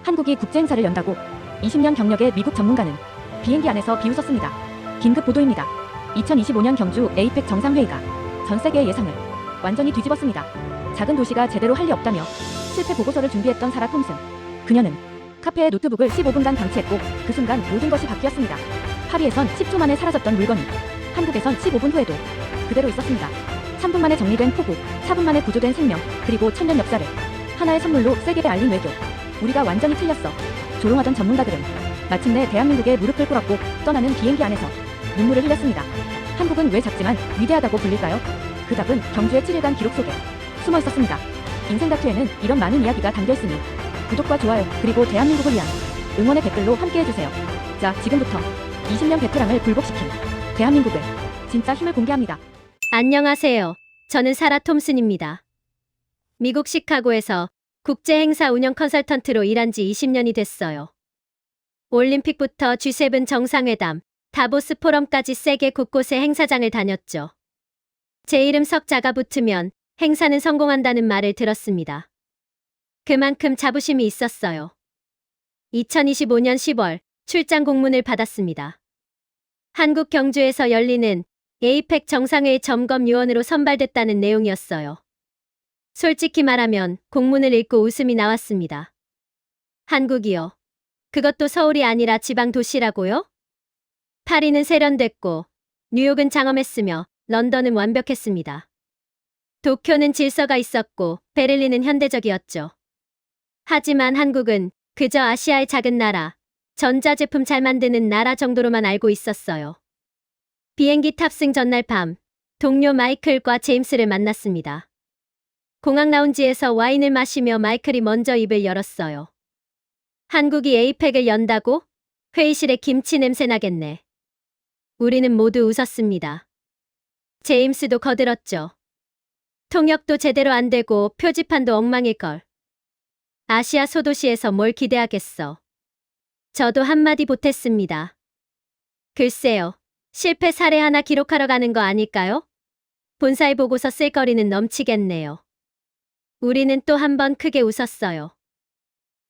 한국이 국제행사를 연다고 20년 경력의 미국 전문가는 비행기 안에서 비웃었습니다. 긴급 보도입니다. 2025년 경주 에이펙 정상회의가 전 세계의 예상을 완전히 뒤집었습니다. 작은 도시가 제대로 할 리 없다며 실패 보고서를 준비했던 사라 톰슨. 그녀는 카페에 노트북을 15분간 방치했고 그 순간 모든 것이 바뀌었습니다. 파리에선 10초 만에 사라졌던 물건이 한국에선 15분 후에도 그대로 있었습니다. 3분 만에 정리된 폭우, 4분 만에 구조된 생명, 그리고 천년 역사를 하나의 선물로 세계에 알린 외교. 우리가 완전히 틀렸어. 조롱하던 전문가들은 마침내 대한민국에 무릎을 꿇었고 떠나는 비행기 안에서 눈물을 흘렸습니다. 한국은 왜 작지만 위대하다고 불릴까요? 그 답은 경주의 7일간 기록 속에 숨어 있었습니다. 인생 다큐에는 이런 많은 이야기가 담겨있으니 구독과 좋아요 그리고 대한민국을 위한 응원의 댓글로 함께해주세요. 자, 지금부터 20년 베테랑을 굴복시킨 대한민국의 진짜 힘을 공개합니다. 안녕하세요. 저는 사라 톰슨입니다. 미국 시카고에서 국제행사 운영 컨설턴트로 일한 지 20년이 됐어요. 올림픽부터 G7 정상회담, 다보스 포럼까지 세계 곳곳의 행사장을 다녔죠. 제 이름 석자가 붙으면 행사는 성공한다는 말을 들었습니다. 그만큼 자부심이 있었어요. 2025년 10월 출장 공문을 받았습니다. 한국 경주에서 열리는 에이펙 정상회의 점검 요원으로 선발됐다는 내용이었어요. 솔직히 말하면 공문을 읽고 웃음이 나왔습니다. 한국이요? 그것도 서울이 아니라 지방 도시라고요? 파리는 세련됐고 뉴욕은 장엄했으며 런던은 완벽했습니다. 도쿄는 질서가 있었고 베를린은 현대적이었죠. 하지만 한국은 그저 아시아의 작은 나라, 전자제품 잘 만드는 나라 정도로만 알고 있었어요. 비행기 탑승 전날 밤, 동료 마이클과 제임스를 만났습니다. 공항 라운지에서 와인을 마시며 마이클이 먼저 입을 열었어요. 한국이 에이펙을 연다고? 회의실에 김치 냄새 나겠네. 우리는 모두 웃었습니다. 제임스도 거들었죠. 통역도 제대로 안 되고 표지판도 엉망일걸. 아시아 소도시에서 뭘 기대하겠어. 저도 한마디 보탰습니다. 글쎄요. 실패 사례 하나 기록하러 가는 거 아닐까요? 본사에 보고서 쓸 거리는 넘치겠네요. 우리는 또 한 번 크게 웃었어요.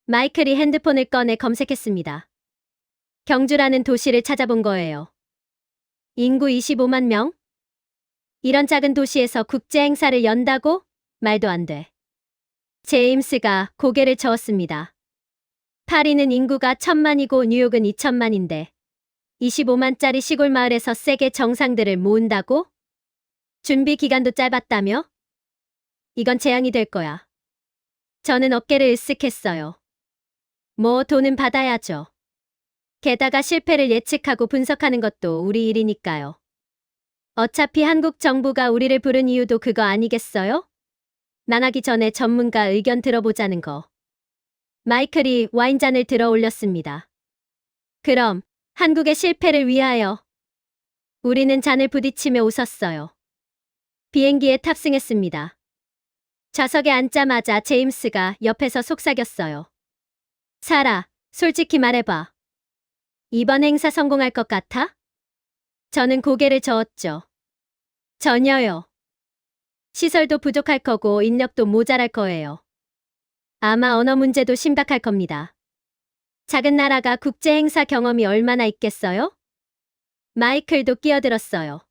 마이클이 핸드폰을 꺼내 검색했습니다. 경주라는 도시를 찾아본 거예요. 인구 25만 명? 이런 작은 도시에서 국제 행사를 연다고? 말도 안 돼. 제임스가 고개를 저었습니다. 파리는 인구가 1000만이고 뉴욕은 2000만인데 25만짜리 시골 마을에서 세계 정상들을 모은다고? 준비 기간도 짧았다며? 이건 재앙이 될 거야. 저는 어깨를 으쓱했어요. 뭐 돈은 받아야죠. 게다가 실패를 예측하고 분석하는 것도 우리 일이니까요. 어차피 한국 정부가 우리를 부른 이유도 그거 아니겠어요? 망하기 전에 전문가 의견 들어보자는 거. 마이클이 와인잔을 들어 올렸습니다. 그럼 한국의 실패를 위하여. 우리는 잔을 부딪히며 웃었어요. 비행기에 탑승했습니다. 좌석에 앉자마자 제임스가 옆에서 속삭였어요. 사라, 솔직히 말해봐. 이번 행사 성공할 것 같아? 저는 고개를 저었죠. 전혀요. 시설도 부족할 거고 인력도 모자랄 거예요. 아마 언어 문제도 심각할 겁니다. 작은 나라가 국제 행사 경험이 얼마나 있겠어요? 마이클도 끼어들었어요.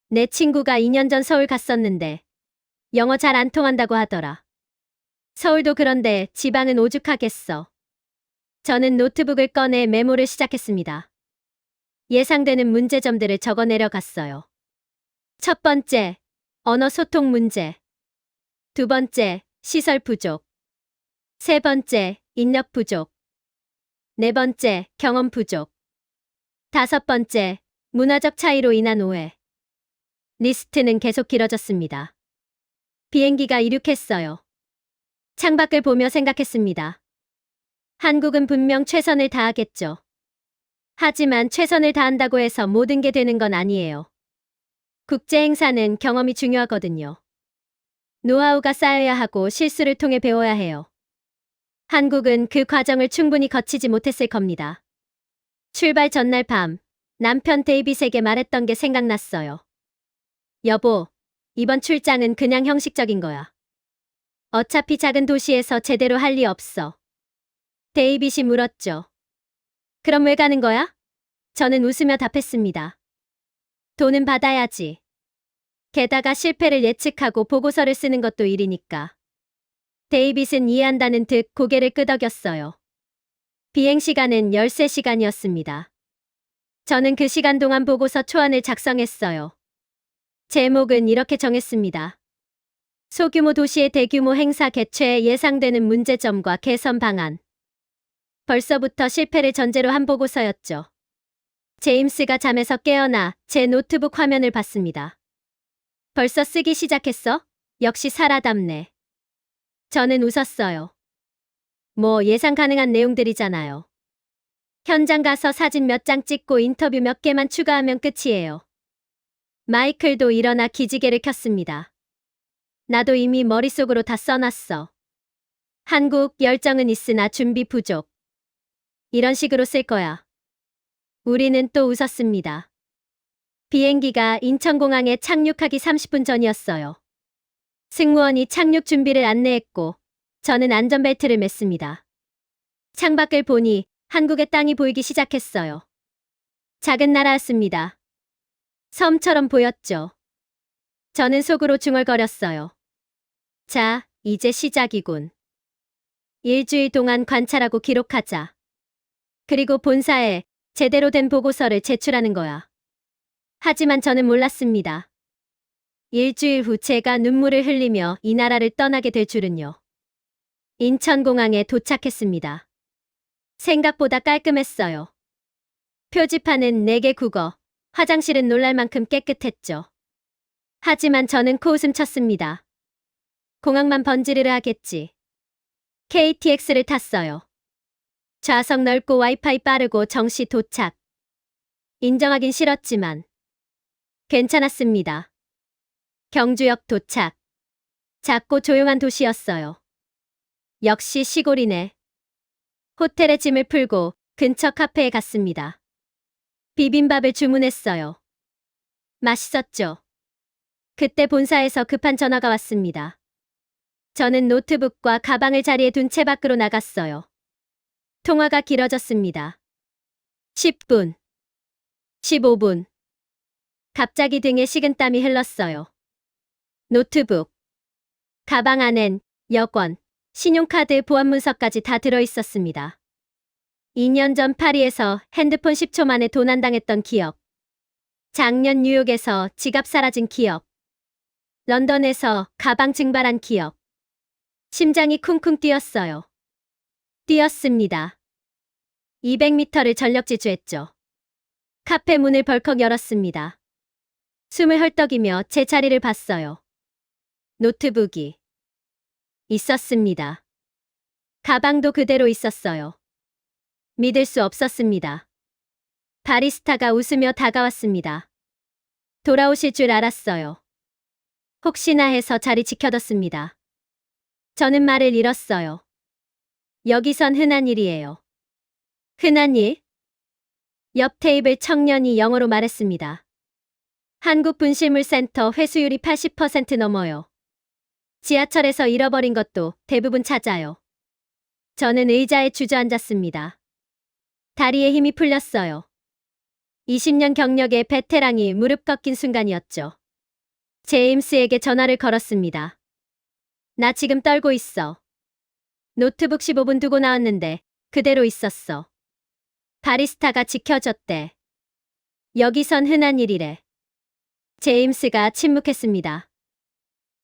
내 친구가 2년 전 서울 갔었는데 영어 잘 안 통한다고 하더라. 서울도 그런데 지방은 오죽하겠어. 저는 노트북을 꺼내 메모를 시작했습니다. 예상되는 문제점들을 적어 내려갔어요. 첫 번째, 언어 소통 문제. 두 번째, 시설 부족. 세 번째, 인력 부족. 네 번째, 경험 부족. 다섯 번째, 문화적 차이로 인한 오해. 리스트는 계속 길어졌습니다. 비행기가 이륙했어요. 창밖을 보며 생각했습니다. 한국은 분명 최선을 다하겠죠. 하지만 최선을 다한다고 해서 모든 게 되는 건 아니에요. 국제 행사는 경험이 중요하거든요. 노하우가 쌓여야 하고 실수를 통해 배워야 해요. 한국은 그 과정을 충분히 거치지 못했을 겁니다. 출발 전날 밤, 남편 데이빗에게 말했던 게 생각났어요. 여보, 이번 출장은 그냥 형식적인 거야. 어차피 작은 도시에서 제대로 할 리 없어. 데이빗이 물었죠. 그럼 왜 가는 거야? 저는 웃으며 답했습니다. 돈은 받아야지. 게다가 실패를 예측하고 보고서를 쓰는 것도 일이니까. 데이빗은 이해한다는 듯 고개를 끄덕였어요. 비행시간은 13시간이었습니다. 저는 그 시간 동안 보고서 초안을 작성했어요. 제목은 이렇게 정했습니다. 소규모 도시의 대규모 행사 개최에 예상되는 문제점과 개선 방안. 벌써부터 실패를 전제로 한 보고서였죠. 제임스가 잠에서 깨어나 제 노트북 화면을 봤습니다. 벌써 쓰기 시작했어? 역시 사라답네. 저는 웃었어요. 뭐 예상 가능한 내용들이잖아요. 현장 가서 사진 몇 장 찍고 인터뷰 몇 개만 추가하면 끝이에요. 마이클도 일어나 기지개를 켰습니다. 나도 이미 머릿속으로 다 써놨어. 한국 열정은 있으나 준비 부족. 이런 식으로 쓸 거야. 우리는 또 웃었습니다. 비행기가 인천공항에 착륙하기 30분 전이었어요. 승무원이 착륙 준비를 안내했고 저는 안전벨트를 맸습니다. 창밖을 보니 한국의 땅이 보이기 시작했어요. 작은 나라였습니다. 섬처럼 보였죠. 저는 속으로 중얼거렸어요. 자, 이제 시작이군. 일주일 동안 관찰하고 기록하자. 그리고 본사에 제대로 된 보고서를 제출하는 거야. 하지만 저는 몰랐습니다. 일주일 후 제가 눈물을 흘리며 이 나라를 떠나게 될 줄은요. 인천공항에 도착했습니다. 생각보다 깔끔했어요. 표지판은 4개 국어, 화장실은 놀랄 만큼 깨끗했죠. 하지만 저는 코웃음 쳤습니다. 공항만 번지르르 하겠지. KTX를 탔어요. 좌석 넓고 와이파이 빠르고 정시 도착. 인정하긴 싫었지만 괜찮았습니다. 경주역 도착. 작고 조용한 도시였어요. 역시 시골이네. 호텔에 짐을 풀고 근처 카페에 갔습니다. 비빔밥을 주문했어요. 맛있었죠. 그때 본사에서 급한 전화가 왔습니다. 저는 노트북과 가방을 자리에 둔 채 밖으로 나갔어요. 통화가 길어졌습니다. 10분, 15분. 갑자기 등에 식은땀이 흘렀어요. 노트북, 가방 안엔 여권, 신용카드 보안문서까지 다 들어있었습니다. 2년 전 파리에서 핸드폰 10초 만에 도난당했던 기억. 작년 뉴욕에서 지갑 사라진 기억. 런던에서 가방 증발한 기억. 심장이 쿵쿵 뛰었어요. 뛰었습니다. 200m를 전력 질주했죠. 카페 문을 벌컥 열었습니다. 숨을 헐떡이며 제 자리를 봤어요. 노트북이 있었습니다. 가방도 그대로 있었어요. 믿을 수 없었습니다. 바리스타가 웃으며 다가왔습니다. 돌아오실 줄 알았어요. 혹시나 해서 자리 지켜뒀습니다. 저는 말을 잃었어요. 여기선 흔한 일이에요. 흔한 일? 옆 테이블 청년이 영어로 말했습니다. 한국분실물센터 회수율이 80% 넘어요. 지하철에서 잃어버린 것도 대부분 찾아요. 저는 의자에 주저앉았습니다. 다리에 힘이 풀렸어요. 20년 경력의 베테랑이 무릎 꺾인 순간이었죠. 제임스에게 전화를 걸었습니다. 나 지금 떨고 있어. 노트북 15분 두고 나왔는데 그대로 있었어. 바리스타가 지켜줬대. 여기선 흔한 일이래. 제임스가 침묵했습니다.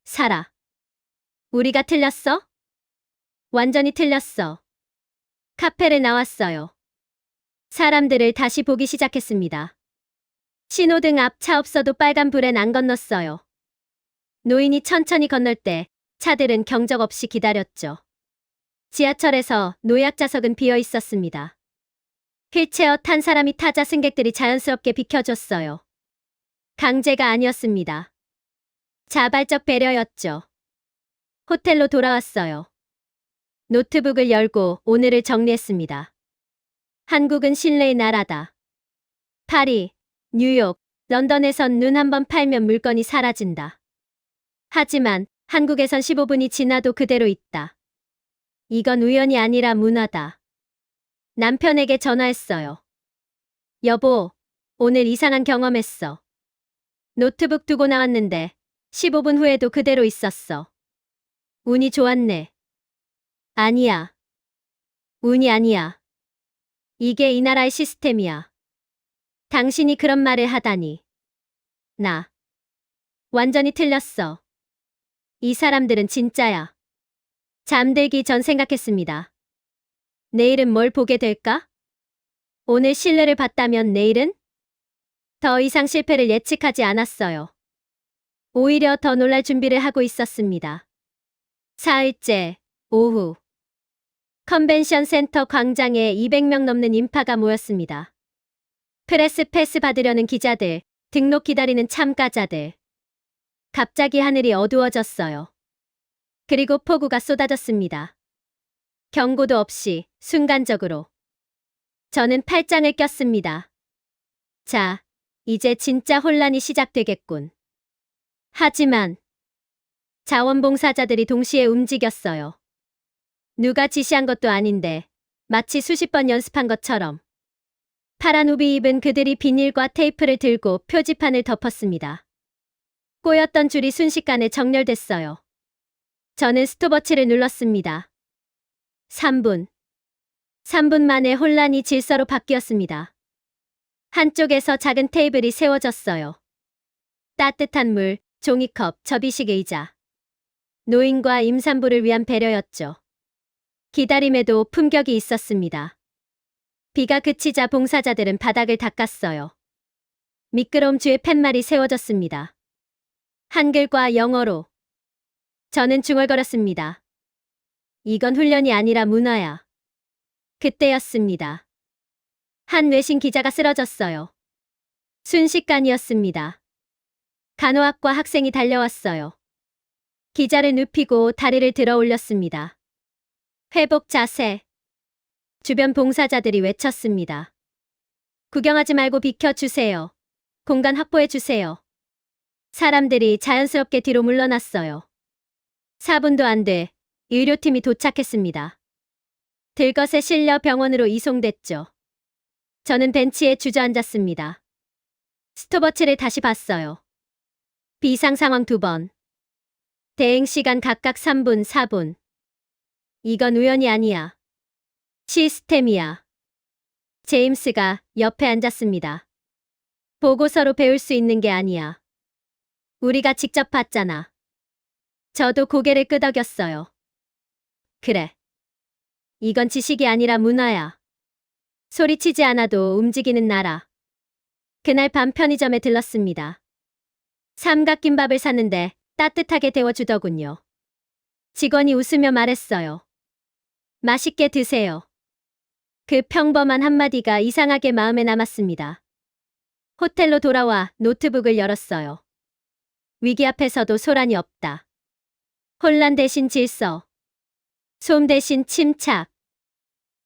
살아. 우리가 틀렸어? 완전히 틀렸어. 카페를 나왔어요. 사람들을 다시 보기 시작했습니다. 신호등 앞 차 없어도 빨간불엔 안 건넜어요. 노인이 천천히 건널 때 차들은 경적 없이 기다렸죠. 지하철에서 노약자석은 비어 있었습니다. 휠체어 탄 사람이 타자 승객들이 자연스럽게 비켜줬어요. 강제가 아니었습니다. 자발적 배려였죠. 호텔로 돌아왔어요. 노트북을 열고 오늘을 정리했습니다. 한국은 신뢰의 나라다. 파리, 뉴욕, 런던에선 눈 한 번 팔면 물건이 사라진다. 하지만 한국에선 15분이 지나도 그대로 있다. 이건 우연이 아니라 문화다. 남편에게 전화했어요. 여보, 오늘 이상한 경험했어. 노트북 두고 나왔는데 15분 후에도 그대로 있었어. 운이 좋았네. 아니야. 운이 아니야. 이게 이 나라의 시스템이야. 당신이 그런 말을 하다니. 나 완전히 틀렸어. 이 사람들은 진짜야. 잠들기 전 생각했습니다. 내일은 뭘 보게 될까? 오늘 신뢰를 봤다면 내일은? 더 이상 실패를 예측하지 않았어요. 오히려 더 놀랄 준비를 하고 있었습니다. 4일째 오후 컨벤션 센터 광장에 200명 넘는 인파가 모였습니다. 프레스 패스 받으려는 기자들, 등록 기다리는 참가자들. 갑자기 하늘이 어두워졌어요. 그리고 폭우가 쏟아졌습니다. 경고도 없이 순간적으로. 저는 팔짱을 꼈습니다. 자, 이제 진짜 혼란이 시작되겠군. 하지만 자원봉사자들이 동시에 움직였어요. 누가 지시한 것도 아닌데 마치 수십 번 연습한 것처럼. 파란 우비 입은 그들이 비닐과 테이프를 들고 표지판을 덮었습니다. 꼬였던 줄이 순식간에 정렬됐어요. 저는 스톱워치를 눌렀습니다. 3분. 3분 만에 혼란이 질서로 바뀌었습니다. 한쪽에서 작은 테이블이 세워졌어요. 따뜻한 물, 종이컵, 접이식 의자. 노인과 임산부를 위한 배려였죠. 기다림에도 품격이 있었습니다. 비가 그치자 봉사자들은 바닥을 닦았어요. 미끄러움 주에 팻말이 세워졌습니다. 한글과 영어로. 저는 중얼거렸습니다. 이건 훈련이 아니라 문화야. 그때였습니다. 한 외신 기자가 쓰러졌어요. 순식간이었습니다. 간호학과 학생이 달려왔어요. 기자를 눕히고 다리를 들어 올렸습니다. 회복 자세. 주변 봉사자들이 외쳤습니다. 구경하지 말고 비켜주세요. 공간 확보해주세요. 사람들이 자연스럽게 뒤로 물러났어요. 4분도 안 돼 의료팀이 도착했습니다. 들것에 실려 병원으로 이송됐죠. 저는 벤치에 주저앉았습니다. 스톱워치를 다시 봤어요. 비상 상황 2번. 대응 시간 각각 3분, 4분. 이건 우연이 아니야. 시스템이야. 제임스가 옆에 앉았습니다. 보고서로 배울 수 있는 게 아니야. 우리가 직접 봤잖아. 저도 고개를 끄덕였어요. 그래. 이건 지식이 아니라 문화야. 소리치지 않아도 움직이는 나라. 그날 밤 편의점에 들렀습니다. 삼각김밥을 샀는데 따뜻하게 데워주더군요. 직원이 웃으며 말했어요. 맛있게 드세요. 그 평범한 한마디가 이상하게 마음에 남았습니다. 호텔로 돌아와 노트북을 열었어요. 위기 앞에서도 소란이 없다. 혼란 대신 질서. 소음 대신 침착.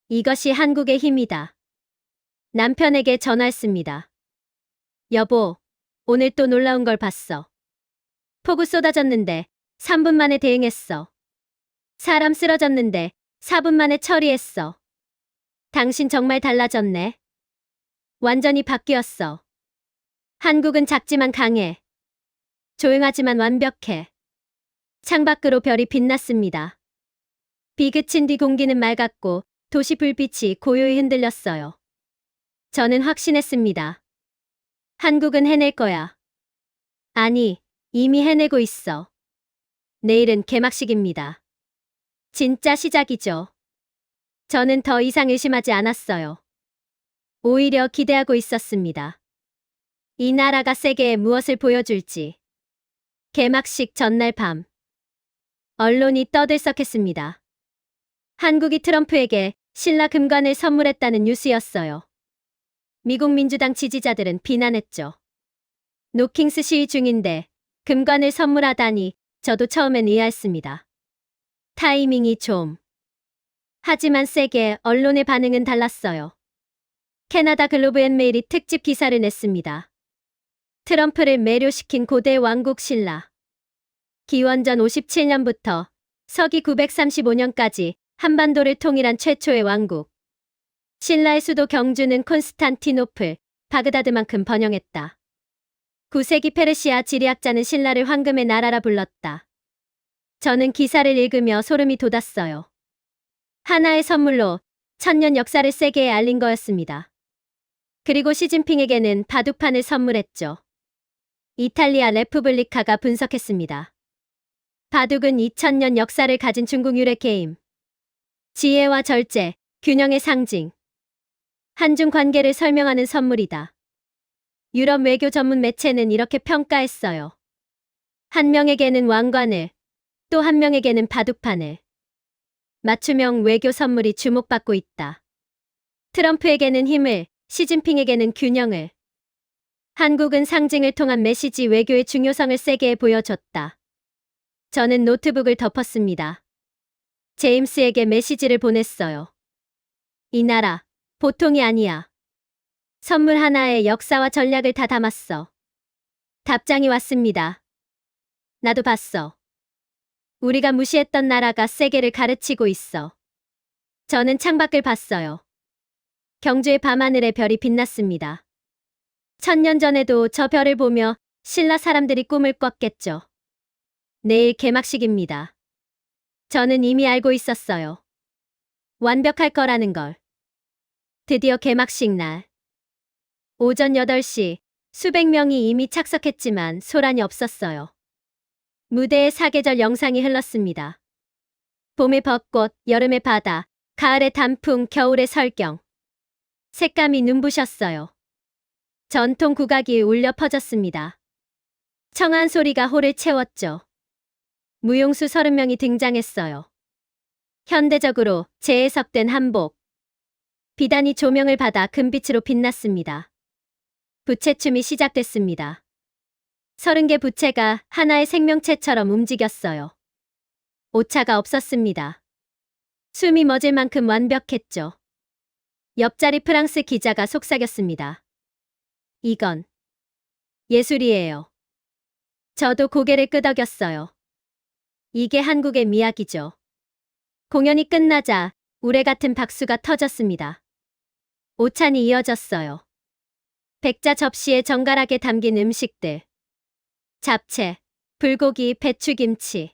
이것이 한국의 힘이다. 남편에게 전화했습니다. 여보, 오늘 또 놀라운 걸 봤어. 폭우 쏟아졌는데 3분 만에 대응했어. 사람 쓰러졌는데 4분 만에 처리했어. 당신 정말 달라졌네. 완전히 바뀌었어. 한국은 작지만 강해. 조용하지만 완벽해. 창밖으로 별이 빛났습니다. 비 그친 뒤 공기는 맑았고 도시 불빛이 고요히 흔들렸어요. 저는 확신했습니다. 한국은 해낼 거야. 아니, 이미 해내고 있어. 내일은 개막식입니다. 진짜 시작이죠. 저는 더 이상 의심하지 않았어요. 오히려 기대하고 있었습니다. 이 나라가 세계에 무엇을 보여줄지. 개막식 전날 밤. 언론이 떠들썩했습니다. 한국이 트럼프에게 신라 금관을 선물했다는 뉴스였어요. 미국 민주당 지지자들은 비난했죠. 노킹스 시위 중인데 금관을 선물하다니 저도 처음엔 의아했습니다. 타이밍이 좀. 하지만 세계 언론의 반응은 달랐어요. 캐나다 글로브 앤 메일이 특집 기사를 냈습니다. 트럼프를 매료시킨 고대 왕국 신라. 기원전 57년부터 서기 935년까지 한반도를 통일한 최초의 왕국. 신라의 수도 경주는 콘스탄티노플, 바그다드만큼 번영했다. 9세기 페르시아 지리학자는 신라를 황금의 나라라 불렀다. 저는 기사를 읽으며 소름이 돋았어요. 하나의 선물로 천년 역사를 세계에 알린 거였습니다. 그리고 시진핑에게는 바둑판을 선물했죠. 이탈리아 레푸블리카가 분석했습니다. 바둑은 2000년 역사를 가진 중국 유래 게임. 지혜와 절제, 균형의 상징. 한중 관계를 설명하는 선물이다. 유럽 외교 전문 매체는 이렇게 평가했어요. 한 명에게는 왕관을, 또 한 명에게는 바둑판을. 맞춤형 외교 선물이 주목받고 있다. 트럼프에게는 힘을, 시진핑에게는 균형을. 한국은 상징을 통한 메시지 외교의 중요성을 세계에 보여줬다. 저는 노트북을 덮었습니다. 제임스에게 메시지를 보냈어요. 이 나라, 보통이 아니야. 선물 하나에 역사와 전략을 다 담았어. 답장이 왔습니다. 나도 봤어. 우리가 무시했던 나라가 세계를 가르치고 있어. 저는 창밖을 봤어요. 경주의 밤하늘에 별이 빛났습니다. 1000년 전에도 저 별을 보며 신라 사람들이 꿈을 꿨겠죠. 내일 개막식입니다. 저는 이미 알고 있었어요. 완벽할 거라는 걸. 드디어 개막식 날. 오전 8시, 수백 명이 이미 착석했지만 소란이 없었어요. 무대에 사계절 영상이 흘렀습니다. 봄의 벚꽃, 여름의 바다, 가을의 단풍, 겨울의 설경. 색감이 눈부셨어요. 전통 국악이 울려 퍼졌습니다. 청한 소리가 홀을 채웠죠. 무용수 30명이 등장했어요. 현대적으로 재해석된 한복. 비단이 조명을 받아 금빛으로 빛났습니다. 부채춤이 시작됐습니다. 30개 부채가 하나의 생명체처럼 움직였어요. 오차가 없었습니다. 숨이 멎을 만큼 완벽했죠. 옆자리 프랑스 기자가 속삭였습니다. 이건 예술이에요. 저도 고개를 끄덕였어요. 이게 한국의 미학이죠. 공연이 끝나자 우레 같은 박수가 터졌습니다. 오찬이 이어졌어요. 백자 접시에 정갈하게 담긴 음식들. 잡채, 불고기, 배추김치.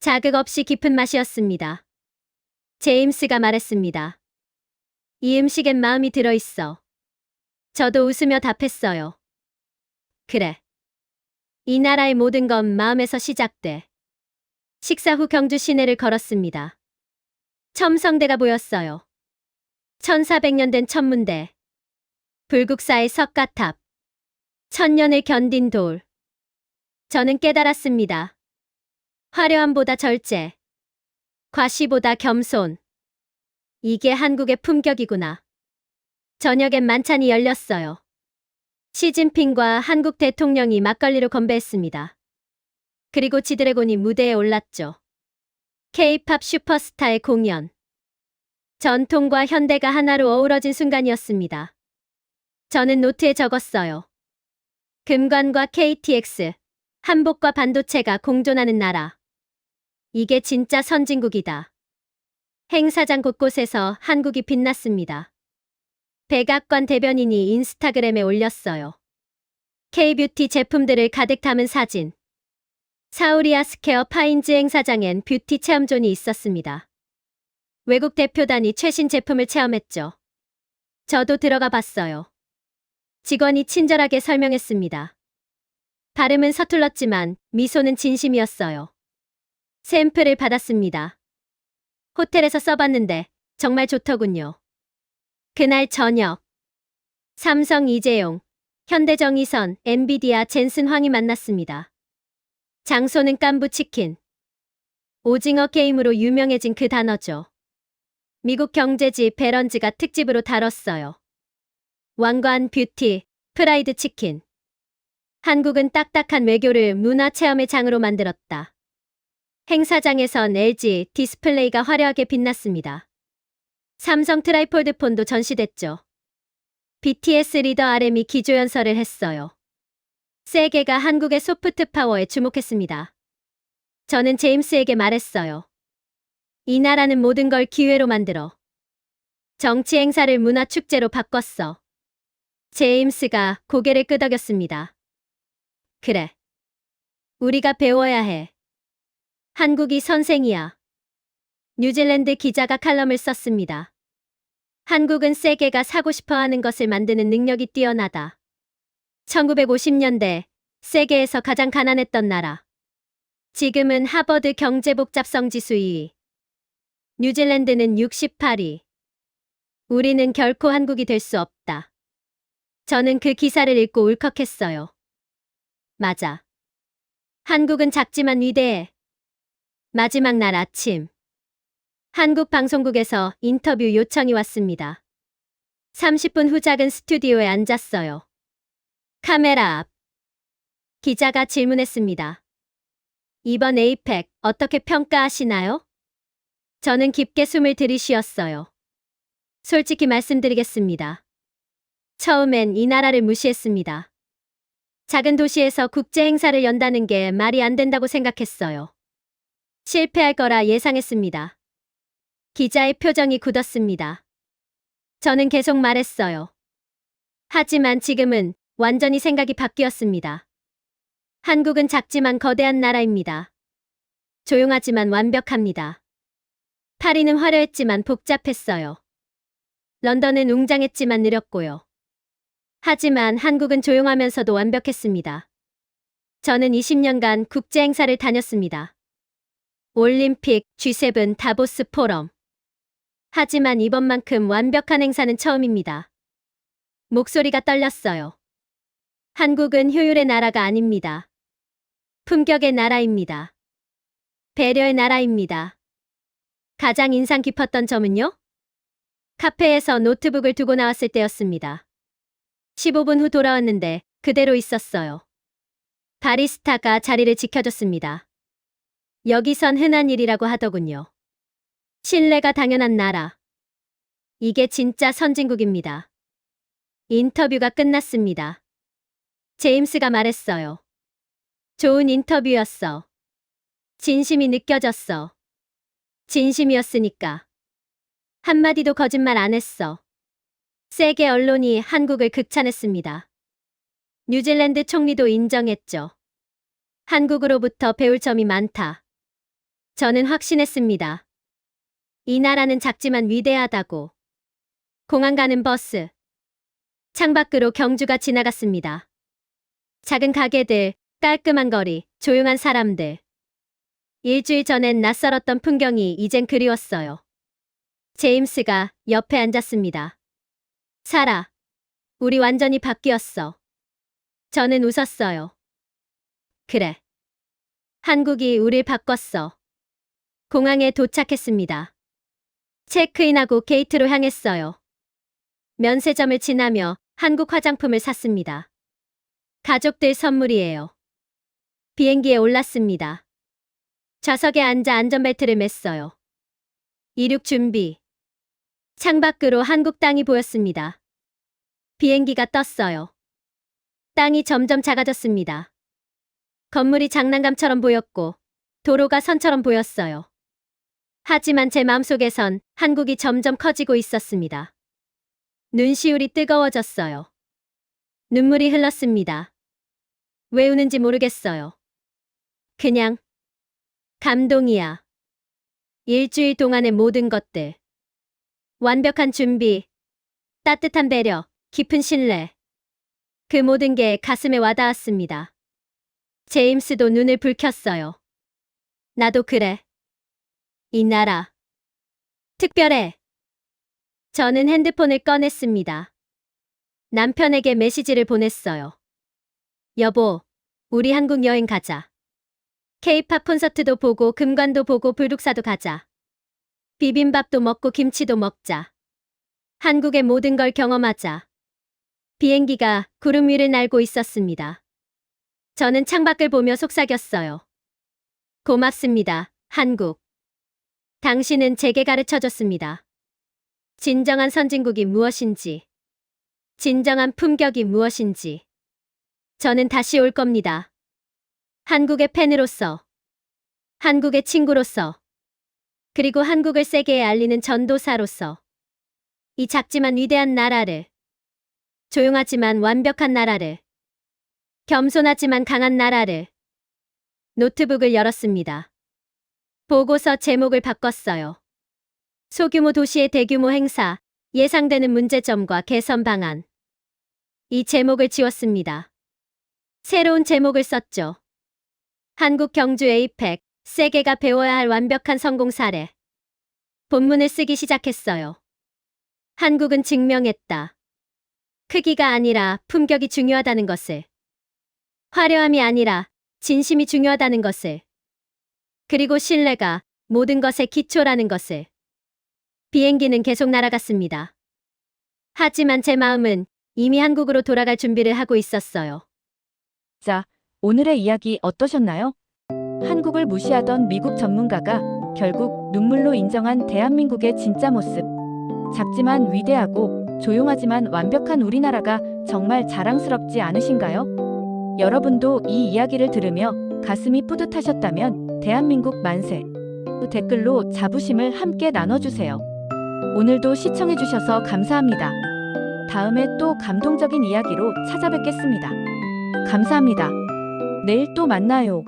자극 없이 깊은 맛이었습니다. 제임스가 말했습니다. 이 음식엔 마음이 들어있어. 저도 웃으며 답했어요. 그래. 이 나라의 모든 건 마음에서 시작돼. 식사 후 경주 시내를 걸었습니다. 첨성대가 보였어요. 1400년 된 천문대. 불국사의 석가탑. 1000년을 견딘 돌. 저는 깨달았습니다. 화려함보다 절제. 과시보다 겸손. 이게 한국의 품격이구나. 저녁엔 만찬이 열렸어요. 시진핑과 한국 대통령이 막걸리로 건배했습니다. 그리고 지드래곤이 무대에 올랐죠. K-팝 슈퍼스타의 공연. 전통과 현대가 하나로 어우러진 순간이었습니다. 저는 노트에 적었어요. 금관과 KTX, 한복과 반도체가 공존하는 나라. 이게 진짜 선진국이다. 행사장 곳곳에서 한국이 빛났습니다. 백악관 대변인이 인스타그램에 올렸어요. K-뷰티 제품들을 가득 담은 사진. 사우리아 스퀘어 파인즈 행사장엔 뷰티 체험존이 있었습니다. 외국 대표단이 최신 제품을 체험했죠. 저도 들어가 봤어요. 직원이 친절하게 설명했습니다. 발음은 서툴렀지만 미소는 진심이었어요. 샘플을 받았습니다. 호텔에서 써봤는데 정말 좋더군요. 그날 저녁. 삼성 이재용, 현대정의선, 엔비디아 젠슨 황이 만났습니다. 장소는 깐부치킨. 오징어 게임으로 유명해진 그 단어죠. 미국 경제지 베런즈가 특집으로 다뤘어요. 왕관 뷰티, 프라이드 치킨. 한국은 딱딱한 외교를 문화체험의 장으로 만들었다. 행사장에선 LG 디스플레이가 화려하게 빛났습니다. 삼성 트라이폴드 폰도 전시됐죠. BTS 리더 RM이 기조연설을 했어요. 세계가 한국의 소프트 파워에 주목했습니다. 저는 제임스에게 말했어요. 이 나라는 모든 걸 기회로 만들어. 정치 행사를 문화 축제로 바꿨어. 제임스가 고개를 끄덕였습니다. 그래. 우리가 배워야 해. 한국이 선생이야. 뉴질랜드 기자가 칼럼을 썼습니다. 한국은 세계가 사고 싶어 하는 것을 만드는 능력이 뛰어나다. 1950년대 세계에서 가장 가난했던 나라. 지금은 하버드 경제복잡성 지수 2위. 뉴질랜드는 68위. 우리는 결코 한국이 될 수 없다. 저는 그 기사를 읽고 울컥했어요. 맞아. 한국은 작지만 위대해. 마지막 날 아침. 한국 방송국에서 인터뷰 요청이 왔습니다. 30분 후 작은 스튜디오에 앉았어요. 카메라 앞. 기자가 질문했습니다. 이번 에이펙 어떻게 평가하시나요? 저는 깊게 숨을 들이쉬었어요. 솔직히 말씀드리겠습니다. 처음엔 이 나라를 무시했습니다. 작은 도시에서 국제 행사를 연다는 게 말이 안 된다고 생각했어요. 실패할 거라 예상했습니다. 기자의 표정이 굳었습니다. 저는 계속 말했어요. 하지만 지금은 완전히 생각이 바뀌었습니다. 한국은 작지만 거대한 나라입니다. 조용하지만 완벽합니다. 파리는 화려했지만 복잡했어요. 런던은 웅장했지만 느렸고요. 하지만 한국은 조용하면서도 완벽했습니다. 저는 20년간 국제 행사를 다녔습니다. 올림픽, G7, 다보스 포럼. 하지만 이번만큼 완벽한 행사는 처음입니다. 목소리가 떨렸어요. 한국은 효율의 나라가 아닙니다. 품격의 나라입니다. 배려의 나라입니다. 가장 인상 깊었던 점은요? 카페에서 노트북을 두고 나왔을 때였습니다. 15분 후 돌아왔는데 그대로 있었어요. 바리스타가 자리를 지켜줬습니다. 여기선 흔한 일이라고 하더군요. 신뢰가 당연한 나라. 이게 진짜 선진국입니다. 인터뷰가 끝났습니다. 제임스가 말했어요. 좋은 인터뷰였어. 진심이 느껴졌어. 진심이었으니까. 한마디도 거짓말 안 했어. 세계 언론이 한국을 극찬했습니다. 뉴질랜드 총리도 인정했죠. 한국으로부터 배울 점이 많다. 저는 확신했습니다. 이 나라는 작지만 위대하다고. 공항 가는 버스. 창밖으로 경주가 지나갔습니다. 작은 가게들, 깔끔한 거리, 조용한 사람들. 일주일 전엔 낯설었던 풍경이 이젠 그리웠어요. 제임스가 옆에 앉았습니다. 사라, 우리 완전히 바뀌었어. 저는 웃었어요. 그래. 한국이 우릴 바꿨어. 공항에 도착했습니다. 체크인하고 게이트로 향했어요. 면세점을 지나며 한국 화장품을 샀습니다. 가족들 선물이에요. 비행기에 올랐습니다. 좌석에 앉아 안전벨트를 맸어요. 이륙 준비. 창밖으로 한국 땅이 보였습니다. 비행기가 떴어요. 땅이 점점 작아졌습니다. 건물이 장난감처럼 보였고 도로가 선처럼 보였어요. 하지만 제 마음속에선 한국이 점점 커지고 있었습니다. 눈시울이 뜨거워졌어요. 눈물이 흘렀습니다. 왜 우는지 모르겠어요. 그냥 감동이야. 일주일 동안의 모든 것들. 완벽한 준비, 따뜻한 배려, 깊은 신뢰. 그 모든 게 가슴에 와닿았습니다. 제임스도 눈을 붉혔어요. 나도 그래. 이 나라. 특별해. 저는 핸드폰을 꺼냈습니다. 남편에게 메시지를 보냈어요. 여보, 우리 한국 여행 가자. K-팝 콘서트도 보고 금관도 보고 불국사도 가자. 비빔밥도 먹고 김치도 먹자. 한국의 모든 걸 경험하자. 비행기가 구름 위를 날고 있었습니다. 저는 창밖을 보며 속삭였어요. 고맙습니다, 한국. 당신은 제게 가르쳐줬습니다. 진정한 선진국이 무엇인지. 진정한 품격이 무엇인지. 저는 다시 올 겁니다. 한국의 팬으로서. 한국의 친구로서. 그리고 한국을 세계에 알리는 전도사로서. 이 작지만 위대한 나라를, 조용하지만 완벽한 나라를, 겸손하지만 강한 나라를. 노트북을 열었습니다. 보고서 제목을 바꿨어요. 소규모 도시의 대규모 행사, 예상되는 문제점과 개선 방안. 이 제목을 지웠습니다. 새로운 제목을 썼죠. 한국 경주 에이펙, 세계가 배워야 할 완벽한 성공 사례. 본문을 쓰기 시작했어요. 한국은 증명했다. 크기가 아니라 품격이 중요하다는 것을. 화려함이 아니라 진심이 중요하다는 것을. 그리고 신뢰가 모든 것의 기초라는 것을. 비행기는 계속 날아갔습니다. 하지만 제 마음은 이미 한국으로 돌아갈 준비를 하고 있었어요. 자, 오늘의 이야기 어떠셨나요? 한국을 무시하던 미국 전문가가 결국 눈물로 인정한 대한민국의 진짜 모습. 작지만 위대하고 조용하지만 완벽한 우리나라가 정말 자랑스럽지 않으신가요? 여러분도 이 이야기를 들으며 가슴이 뿌듯하셨다면 대한민국 만세! 댓글로 자부심을 함께 나눠주세요. 오늘도 시청해주셔서 감사합니다. 다음에 또 감동적인 이야기로 찾아뵙겠습니다. 감사합니다. 내일 또 만나요.